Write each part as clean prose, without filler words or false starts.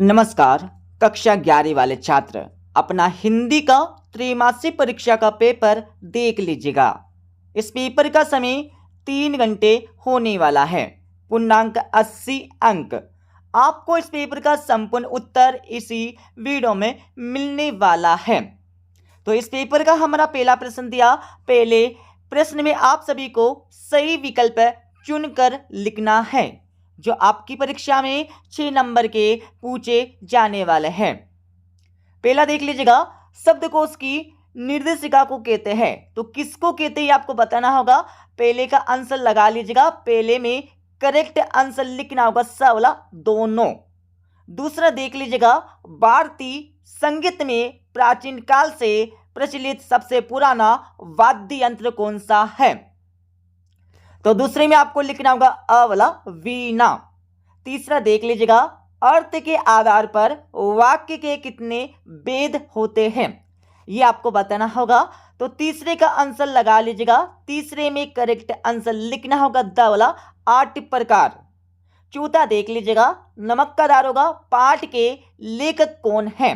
नमस्कार। कक्षा 11 वाले छात्र अपना हिंदी का त्रैमासिक परीक्षा का पेपर देख लीजिएगा। इस पेपर का समय 3 घंटे होने वाला है। पूर्णांक 80 अंक। आपको इस पेपर का संपूर्ण उत्तर इसी वीडियो में मिलने वाला है। तो इस पेपर का हमारा पहला प्रश्न दिया। पहले प्रश्न में आप सभी को सही विकल्प चुनकर लिखना है जो आपकी परीक्षा में 6 नंबर के पूछे जाने वाले हैं। पहला देख लीजिएगा, शब्दकोश की निर्देशिका को कहते हैं। तो किसको कहते हैं आपको बताना होगा। पहले का आंसर लगा लीजिएगा। पहले में करेक्ट आंसर लिखना होगा स वाला दोनों। दूसरा देख लीजिएगा, भारतीय संगीत में प्राचीन काल से प्रचलित सबसे पुराना वाद्य यंत्र कौन सा है। तो दूसरे में आपको लिखना होगा अ वाला वीणा। तीसरा देख लीजिएगा, अर्थ के आधार पर वाक्य के कितने भेद होते हैं, ये आपको बताना होगा। तो तीसरे का आंसर लगा लीजिएगा। तीसरे में करेक्ट आंसर लिखना होगा द वाला 8 प्रकार। चौथा देख लीजिएगा, नमक का दारोगा पाठ के लेखक कौन है।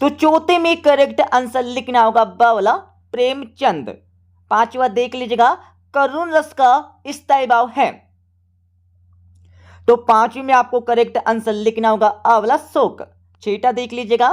तो चौथे में करेक्ट आंसर लिखना होगा ब वाला प्रेमचंद। पांचवा देख लीजिएगा, करुण रस का स्थायी भाव है। तो पांचवी में आपको करेक्ट आंसर लिखना होगा अ वाला शोक। छठा देख लीजिएगा,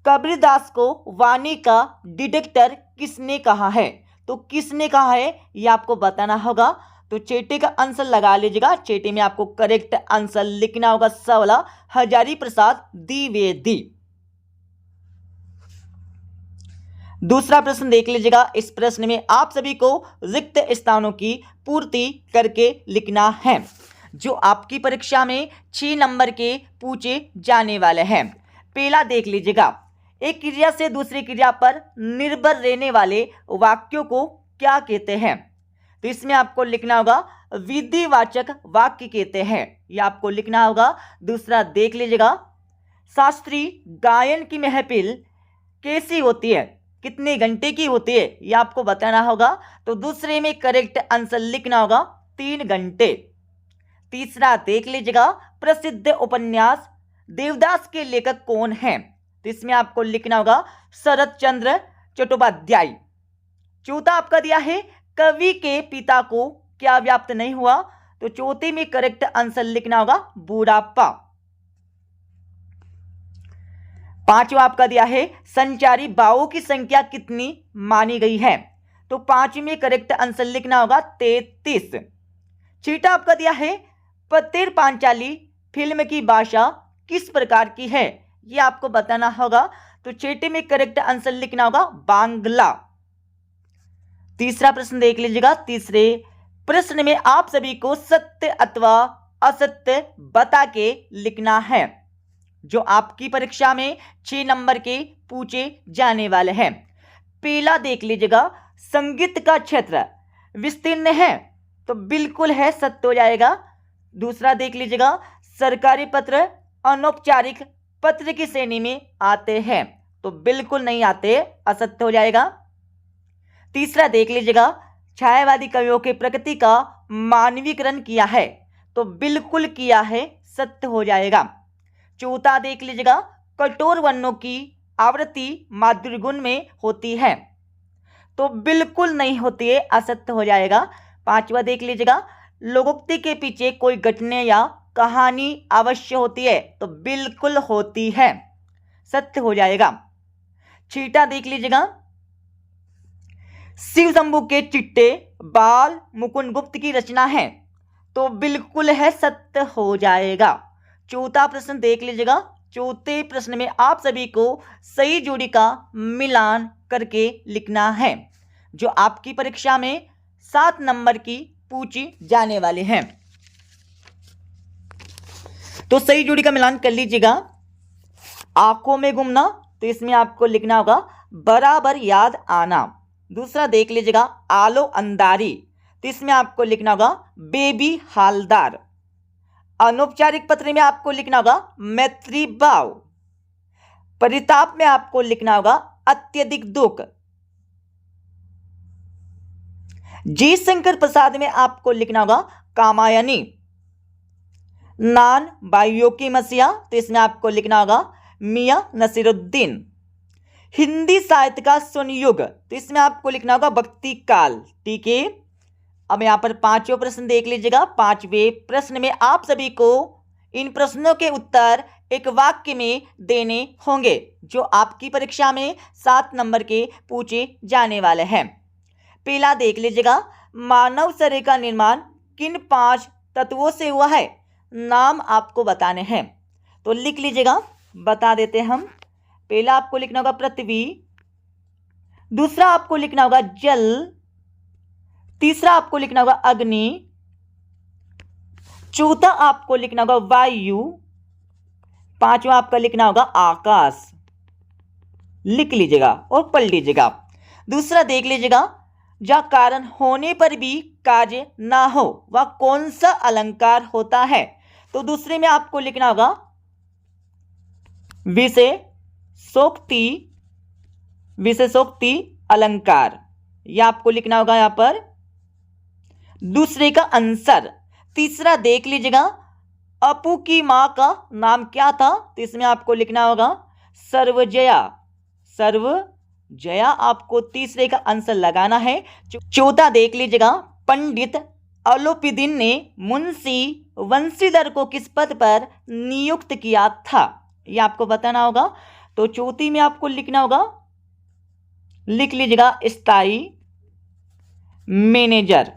कबीरदास को वाणी का डिटेक्टर किसने कहा है। तो किसने कहा है ये आपको बताना होगा। तो छठे का आंसर लगा लीजिएगा। छठे में आपको करेक्ट आंसर लिखना होगा स वाला हजारी प्रसाद द्विवेदी। दूसरा प्रश्न देख लीजिएगा। इस प्रश्न में आप सभी को रिक्त स्थानों की पूर्ति करके लिखना है जो आपकी परीक्षा में 6 नंबर के पूछे जाने वाले हैं। पहला देख लीजिएगा, एक क्रिया से दूसरी क्रिया पर निर्भर रहने वाले वाक्यों को क्या कहते हैं। तो इसमें आपको लिखना होगा विधिवाचक वाक्य कहते हैं, यह आपको लिखना होगा। दूसरा देख लीजिएगा, शास्त्रीय गायन की महफिल कैसी होती है, कितने घंटे की होती है, यह आपको बताना होगा। तो दूसरे में करेक्ट आंसर लिखना होगा 3 घंटे। तीसरा देख लीजिएगा, प्रसिद्ध उपन्यास देवदास के लेखक कौन हैं। तो इसमें आपको लिखना होगा शरत चंद्र चट्टोपाध्याय। चौथा आपका दिया है, कवि के पिता को क्या व्याप्त नहीं हुआ। तो चौथे में करेक्ट आंसर लिखना होगा बुढ़ापा। पांचवा आपका दिया है, संचारी भावों की संख्या कितनी मानी गई है। तो पांचवी में करेक्ट आंसर लिखना होगा 33। छठा आपका दिया है, पतेर पांचाली फिल्म की भाषा किस प्रकार की है, यह आपको बताना होगा। तो छठे में करेक्ट आंसर लिखना होगा बांग्ला। तीसरा प्रश्न देख लीजिएगा। तीसरे प्रश्न में आप सभी को सत्य अथवा असत्य बता के लिखना है जो आपकी परीक्षा में 6 नंबर के पूछे जाने वाले हैं। पहला देख लीजिएगा, संगीत का क्षेत्र विस्तीर्ण है। तो बिल्कुल है, सत्य हो जाएगा। दूसरा देख लीजिएगा, सरकारी पत्र अनौपचारिक पत्र की श्रेणी में आते हैं। तो बिल्कुल नहीं आते, असत्य हो जाएगा। तीसरा देख लीजिएगा, छायावादी कवियों के प्रकृति का मानवीकरण किया है। तो बिल्कुल किया है, सत्य हो जाएगा। चौथा देख लीजिएगा, कठोर वर्णों की आवृत्ति माधुर्य गुण में होती है। तो बिल्कुल नहीं होती है, असत्य हो जाएगा। पांचवा देख लीजिएगा, लोकोक्ति के पीछे कोई घटना या कहानी अवश्य होती है। तो बिल्कुल होती है, सत्य हो जाएगा। छठा देख लीजिएगा, शिव शंभू के चिट्टे बाल मुकुंद गुप्त की रचना है। तो बिल्कुल है, सत्य हो जाएगा। चौथा प्रश्न देख लीजिएगा। चौथे प्रश्न में आप सभी को सही जोड़ी का मिलान करके लिखना है जो आपकी परीक्षा में 7 नंबर की पूछी जाने वाले हैं। तो सही जोड़ी का मिलान कर लीजिएगा। आंखों में घूमना, तो इसमें आपको लिखना होगा बराबर याद आना। दूसरा देख लीजिएगा, आलो अंदारी, तो इसमें आपको लिखना होगा बेबी हालदार। अनौपचारिक पत्र में आपको लिखना होगा मैत्री भाव। परिताप में आपको लिखना होगा अत्यधिक दुख। जी शंकर प्रसाद में आपको लिखना होगा कामायनी। नान भाइयों की मसीहा, तो इसमें आपको लिखना होगा मियां नसीरुद्दीन। हिंदी साहित्य का स्वर्ण युग, तो इसमें आपको लिखना होगा भक्ति काल। ठीक है, अब यहाँ पर पांचवें प्रश्न देख लीजिएगा। पांचवें प्रश्न में आप सभी को इन प्रश्नों के उत्तर एक वाक्य में देने होंगे, जो आपकी परीक्षा में 7 नंबर के पूछे जाने वाले हैं। पहला देख लीजिएगा, मानव शरीर का निर्माण किन 5 तत्वों से हुआ है? नाम आपको बताने हैं, तो लिख लीजिएगा, बता देते हम। पहला आपको लिखना होगा पृथ्वी, दूसरा आपको लिखना होगा जल, तीसरा आपको लिखना होगा अग्नि, चौथा आपको लिखना होगा वायु, पांचवा आपका लिखना होगा आकाश। लिख लीजिएगा और पढ़ लीजिएगा। दूसरा देख लीजिएगा, जहां कारण होने पर भी कार्य ना हो वह कौन सा अलंकार होता है? तो दूसरे में आपको लिखना होगा विशेषोक्ति अलंकार, यह आपको लिखना होगा यहां पर दूसरे का आंसर। तीसरा देख लीजिएगा, अपू की मां का नाम क्या था? तो इसमें आपको लिखना होगा सर्वजया, आपको तीसरे का आंसर लगाना है। चौथा देख लीजिएगा, पंडित अलोपीदीन ने मुंशी वंशीधर को किस पद पर नियुक्त किया था? यह आपको बताना होगा। तो चौथी में आपको लिखना होगा, लिख लीजिएगा स्थायी मैनेजर,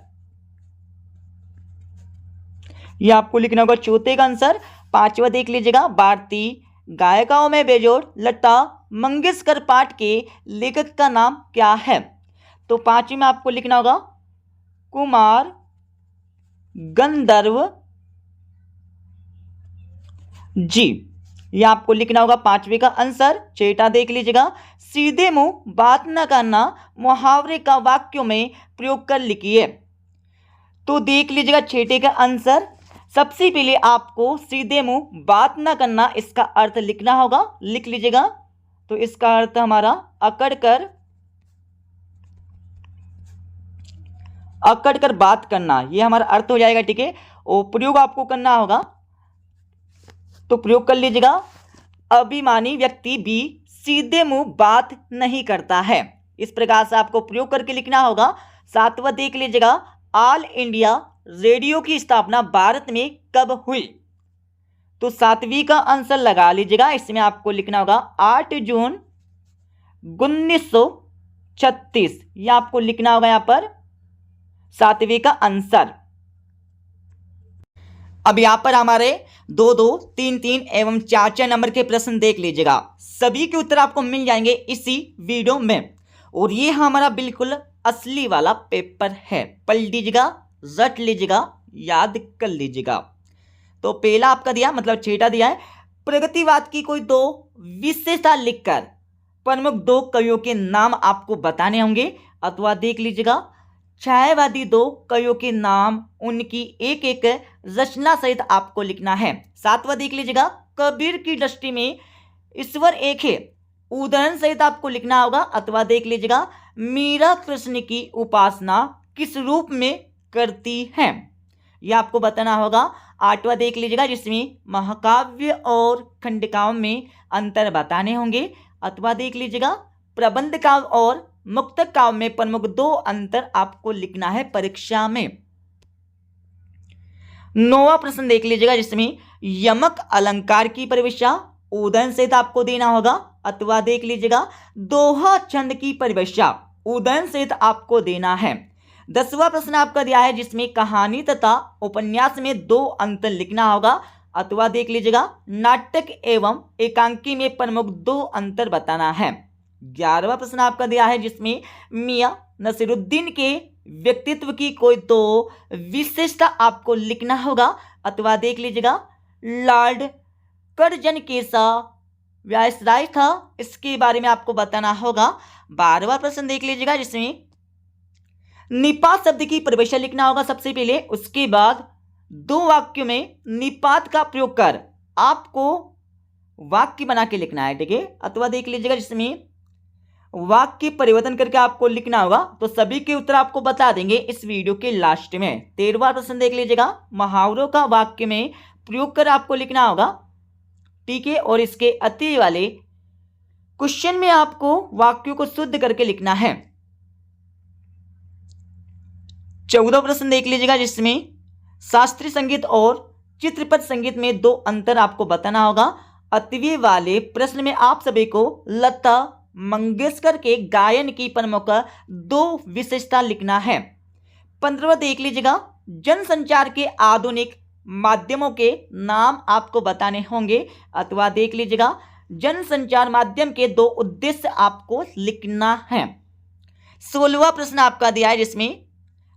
यह आपको लिखना होगा चौथे का आंसर। पांचवा देख लीजिएगा, भारतीय गायिकाओं में बेजोड़ लता मंगेशकर पाठ के लेखक का नाम क्या है? तो पांचवी में आपको लिखना होगा कुमार गंधर्व जी, यह आपको लिखना होगा पांचवी का आंसर। छठा देख लीजिएगा, सीधे मुंह बात न करना मुहावरे का वाक्यों में प्रयोग कर लिखिए। तो देख लीजिएगा छठे का आंसर। सबसे पहले आपको सीधे मुंह बात न करना, इसका अर्थ लिखना होगा। लिख लीजिएगा, तो इसका अर्थ हमारा अकड़ कर बात करना, यह हमारा अर्थ हो जाएगा। ठीक है, और प्रयोग आपको करना होगा, तो प्रयोग कर लीजिएगा, अभिमानी व्यक्ति भी सीधे मुंह बात नहीं करता है। इस प्रकार से आपको प्रयोग करके लिखना होगा। सातवां देख लीजिएगा, ऑल इंडिया रेडियो की स्थापना भारत में कब हुई? तो सातवीं का आंसर लगा लीजिएगा। इसमें आपको लिखना होगा 8 जून 1936, यह आपको लिखना होगा यहां पर सातवीं का आंसर। अब यहां पर हमारे 2-2, 3-3 एवं 4-4 नंबर के प्रश्न देख लीजिएगा। सभी के उत्तर आपको मिल जाएंगे इसी वीडियो में, और ये हमारा बिल्कुल असली वाला पेपर है। पढ़ लीजिएगा, रट लीजिएगा, याद कर लीजिएगा। तो पहला आपका दिया, मतलब छठा दिया है, प्रगतिवाद की कोई 2 विशेषता लिखकर प्रमुख 2 कवियों के नाम आपको बताने होंगे। अथवा देख लीजिएगा, छायावादी 2 कवियों के नाम, उनकी एक एक रचना सहित आपको लिखना है। सातवां देख लीजिएगा, कबीर की दृष्टि में ईश्वर एक है, उदाहरण सहित आपको लिखना होगा। अथवा देख लीजिएगा, मीरा कृष्ण की उपासना किस रूप में करती है, यह आपको बताना होगा। आठवां देख लीजिएगा, जिसमें महाकाव्य और खंडकाव्य में अंतर बताने होंगे। अथवा देख लीजिएगा, प्रबंध काव्य और मुक्तक काव्य में प्रमुख 2 अंतर आपको लिखना है परीक्षा में। 9वां प्रश्न देख लीजिएगा, जिसमें यमक अलंकार की परिभाषा उदाहरण सहित आपको देना होगा। अथवा देख लीजिएगा, दोहा छंद की परिभाषा उदाहरण सहित आपको देना है। 10वां प्रश्न आपका दिया है, जिसमें कहानी तथा उपन्यास में 2 अंतर लिखना होगा। अथवा देख लीजिएगा, नाटक एवं एकांकी में प्रमुख 2 अंतर बताना है। 11वां प्रश्न आपका दिया है, जिसमें मियां नसीरुद्दीन के व्यक्तित्व की कोई 2 विशेषता आपको लिखना होगा। अथवा देख लीजिएगा, लॉर्ड कर्जन कैसा वायसराय था, इसके बारे में आपको बताना होगा। 12वां प्रश्न देख लीजिएगा, जिसमें निपात शब्द की परिभाषा लिखना होगा सबसे पहले। उसके बाद 2 वाक्यों में निपात का प्रयोग कर आपको वाक्य बना के लिखना है। ठीक है, अथवा देख लीजिएगा, जिसमें वाक्य परिवर्तन करके आपको लिखना होगा। तो सभी के उत्तर आपको बता देंगे इस वीडियो के लास्ट में। 13वां प्रश्न देख लीजिएगा, मुहावरों का वाक्य में प्रयोग कर आपको लिखना होगा। ठीक है, और इसके अति वाले क्वेश्चन में आपको वाक्यों को शुद्ध करके लिखना है। 14 प्रश्न देख लीजिएगा, जिसमें शास्त्रीय संगीत और चित्रपट संगीत में दो अंतर आपको बताना होगा। अतिवी वाले प्रश्न में आप सभी को लता मंगेशकर के गायन की प्रमुख दो विशेषता लिखना है। 15वां देख लीजिएगा, जनसंचार के आधुनिक माध्यमों के नाम आपको बताने होंगे। अथवा देख लीजिएगा, जनसंचार माध्यम के दो उद्देश्य आपको लिखना है। 16वां प्रश्न आपका दिया है, जिसमें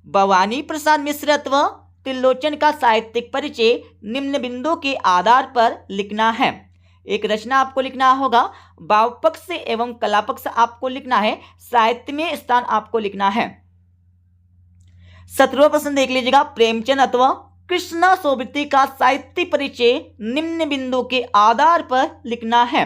भवानी प्रसाद मिश्र अथवा त्रिलोचन का साहित्यिक परिचय निम्न बिंदुओं के आधार पर लिखना है। एक रचना आपको लिखना होगा, भाव पक्ष एवं कला पक्ष आपको लिखना है, साहित्य में स्थान आपको लिखना है। 17वां प्रश्न देख लीजिएगा, प्रेमचंद अथवा कृष्णा सोबती का साहित्य परिचय निम्न बिंदु के आधार पर लिखना है।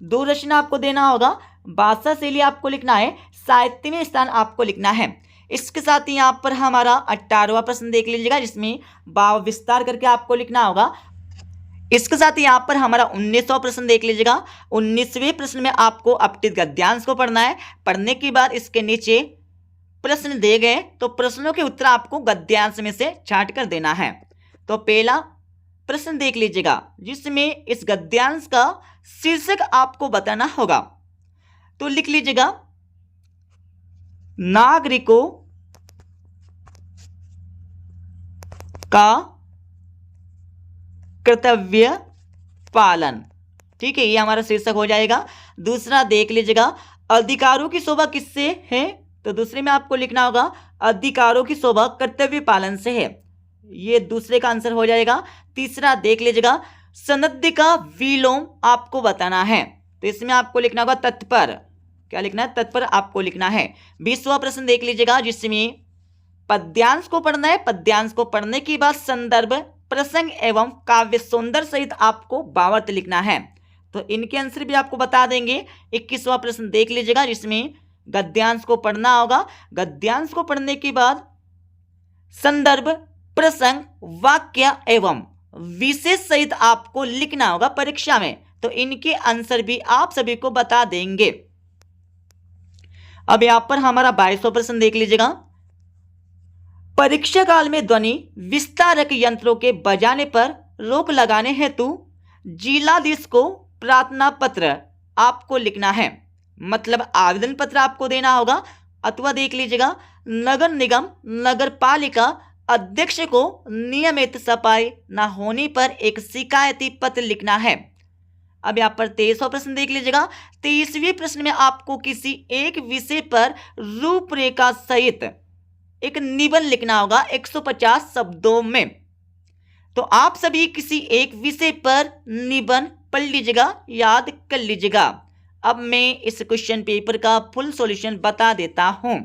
दो रचना आपको देना होगा, भाषा शैली आपको लिखना है, साहित्य में स्थान आपको लिखना है। इसके साथ ही यहाँ पर हमारा 18वां प्रश्न देख लीजिएगा, जिसमें भाव विस्तार करके आपको लिखना होगा। इसके साथ ही यहाँ पर हमारा 19वां प्रश्न देख लीजिएगा। 19वें प्रश्न में आपको अपठित गद्यांश को पढ़ना है। पढ़ने के बाद इसके नीचे प्रश्न दे गए तो प्रश्नों के उत्तर आपको गद्यांश में से छांट कर देना है। तो पहला प्रश्न देख लीजिएगा, जिसमें इस गद्यांश का शीर्षक आपको बताना होगा। तो लिख लीजिएगा, नागरिकों का कर्तव्य पालन। ठीक है, ये हमारा शीर्षक हो जाएगा। दूसरा देख लीजिएगा, अधिकारों की शोभा किससे है? तो दूसरे में आपको लिखना होगा, अधिकारों की शोभा कर्तव्य पालन से है। ये दूसरे का आंसर हो जाएगा। तीसरा देख लीजिएगा, सनद का विलोम आपको बताना है। तो इसमें आपको लिखना होगा तत्पर। क्या लिखना है? तत्पर आपको लिखना है। 20वां प्रश्न देख लीजिएगा, जिसमें पद्यांश को पढ़ना है। पद्यांश को पढ़ने के बाद संदर्भ, प्रसंग एवं काव्य सौंदर्य सहित आपको भावार्थ लिखना है। तो इनके आंसर भी आपको बता देंगे। 21वां प्रश्न देख लीजिएगा, जिसमें गद्यांश को पढ़ना होगा। गद्यांश को पढ़ने के बाद संदर्भ, प्रसंग, वाक्य एवं विशेष सहित आपको लिखना होगा परीक्षा में। तो इनके आंसर भी आप सभी को बता देंगे। अब यहां पर हमारा 22वां प्रश्न देख लीजिएगा, परीक्षा काल में ध्वनि विस्तारक यंत्रों के बजाने पर रोक लगाने हेतु जिलाधीश को प्रार्थना पत्र आपको लिखना है। मतलब आवेदन पत्र आपको देना होगा। अथवा देख लीजिएगा, नगर निगम, नगर पालिका अध्यक्ष को नियमित सफाई न होने पर एक शिकायती पत्र लिखना है। अब यहाँ पर 23वां प्रश्न देख लीजिएगा। 23वें प्रश्न में आपको किसी एक विषय पर रूपरेखा सहित एक निबंध लिखना होगा 150 शब्दों में। तो आप सभी किसी एक विषय पर निबंध पढ़ लीजिएगा, याद कर लीजिएगा। अब मैं इस क्वेश्चन पेपर का फुल सॉल्यूशन बता देता हूं।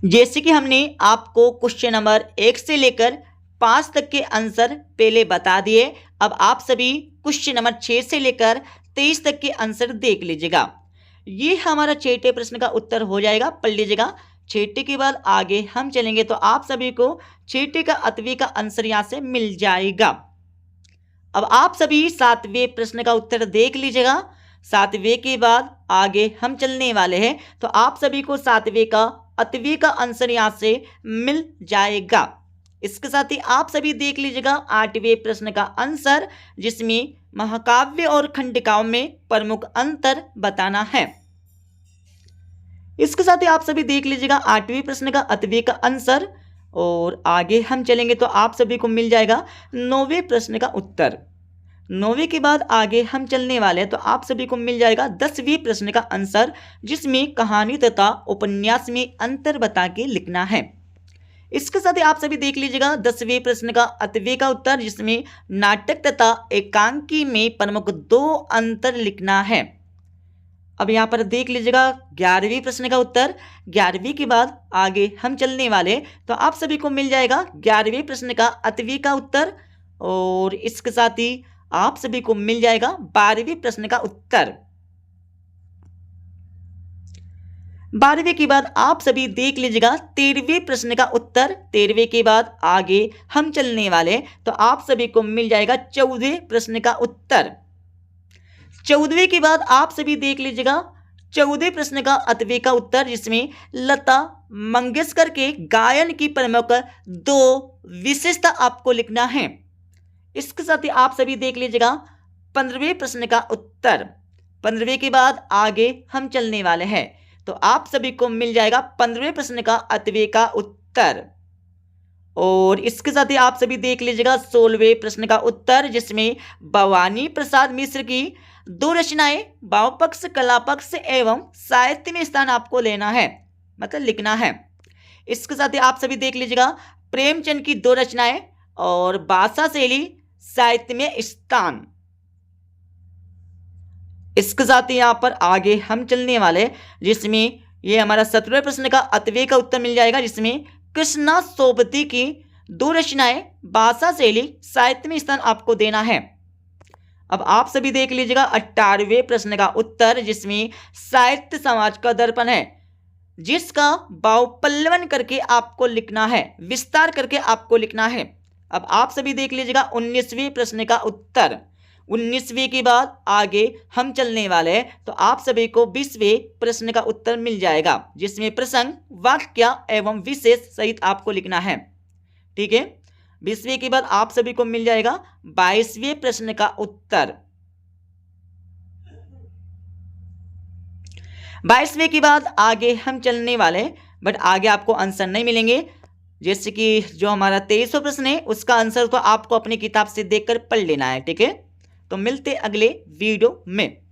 जैसे कि हमने आपको क्वेश्चन नंबर 1 से लेकर 5 तक के आंसर पहले बता दिए। अब आप सभी क्वेश्चन नंबर 6 से लेकर 23 तक के आंसर देख लीजिएगा। ये हमारा छठे प्रश्न का उत्तर हो जाएगा, पढ़ लीजिएगा। छठे के बाद आगे हम चलेंगे तो आप सभी को छठे का अतवे का आंसर यहाँ से मिल जाएगा। अब आप सभी 7वें प्रश्न का उत्तर देख लीजिएगा। 7वें के बाद आगे हम चलने वाले हैं तो आप सभी को 7वें का अतवे का आंसर यहाँ से मिल जाएगा। इसके साथ ही आप सभी देख लीजिएगा 8वें प्रश्न का आंसर, जिसमें महाकाव्य और खंडिकाओं में प्रमुख अंतर बताना है। इसके साथ ही आप सभी देख लीजिएगा 8वें प्रश्न का अतवे का आंसर। और आगे हम चलेंगे तो आप सभी को मिल जाएगा 9वें प्रश्न का उत्तर। 9वें के बाद आगे हम चलने वाले हैं तो आप सभी को मिल जाएगा 10वें प्रश्न का आंसर, जिसमें कहानी तथा उपन्यास में अंतर बता के लिखना है। इसके साथ ही आप सभी देख लीजिएगा 10वें प्रश्न का अतवे का उत्तर, जिसमें नाटक तथा एकांकी में प्रमुख 2 अंतर लिखना है। अब यहाँ पर देख लीजिएगा 11वें प्रश्न का उत्तर। 11वीं के बाद आगे हम चलने वाले तो आप सभी को मिल जाएगा 11वें प्रश्न का अतवे का उत्तर। और इसके साथ ही आप सभी को मिल जाएगा 12वें प्रश्न का उत्तर। 12वें के बाद आप सभी देख लीजिएगा 13वें प्रश्न का उत्तर। 13वें के बाद आगे हम चलने वाले तो आप सभी को मिल जाएगा 14वें प्रश्न का उत्तर। 14वें के बाद आप सभी देख लीजिएगा 14वें प्रश्न का 8वें का उत्तर, जिसमें लता मंगेशकर के गायन की प्रमुख 2 विशेषता आपको लिखना है। इसके साथ ही आप सभी देख लीजिएगा 15वें प्रश्न का उत्तर। 15वें के बाद आगे हम चलने वाले हैं तो आप सभी को मिल जाएगा 15वें प्रश्न का 8वें का उत्तर। और इसके साथ ही आप सभी देख लीजिएगा 16वें प्रश्न का उत्तर, जिसमें भवानी प्रसाद मिश्र की 2 रचनाएं भावपक्ष, कलापक्ष एवं साहित्य में स्थान आपको लेना है, मतलब लिखना है। इसके साथ ही आप सभी देख लीजिएगा प्रेमचंद की 2 रचनाएं और भाषा शैली साहित्य में स्थान। इसके साथ ही यहाँ पर आगे हम चलने वाले, जिसमें ये हमारा 17वें प्रश्न का 8वें का उत्तर मिल जाएगा, जिसमें कृष्णा सोबती की 2 रचनाएं भाषा शैली साहित्य में स्थान आपको देना है। अब आप सभी देख लीजिएगा 18वें प्रश्न का उत्तर, जिसमें साहित्य समाज का दर्पण है, जिसका भावपल्लवन करके आपको लिखना है, विस्तार करके आपको लिखना है। अब आप सभी देख लीजिएगा 19वें प्रश्न का उत्तर। 19वें के बाद आगे हम चलने वाले हैं तो आप सभी को 20वें प्रश्न का उत्तर मिल जाएगा, जिसमें प्रसंग, वाक्य एवं विशेष सहित आपको लिखना है। ठीक है, 20वें के बाद आप सभी को मिल जाएगा 22वें प्रश्न का उत्तर। 22वें के बाद आगे हम चलने वाले, बट आगे आपको आंसर नहीं मिलेंगे। जैसे कि जो हमारा 23वां प्रश्न है उसका आंसर तो आपको अपनी किताब से देखकर पढ़ लेना है। ठीक है, तो मिलते अगले वीडियो में।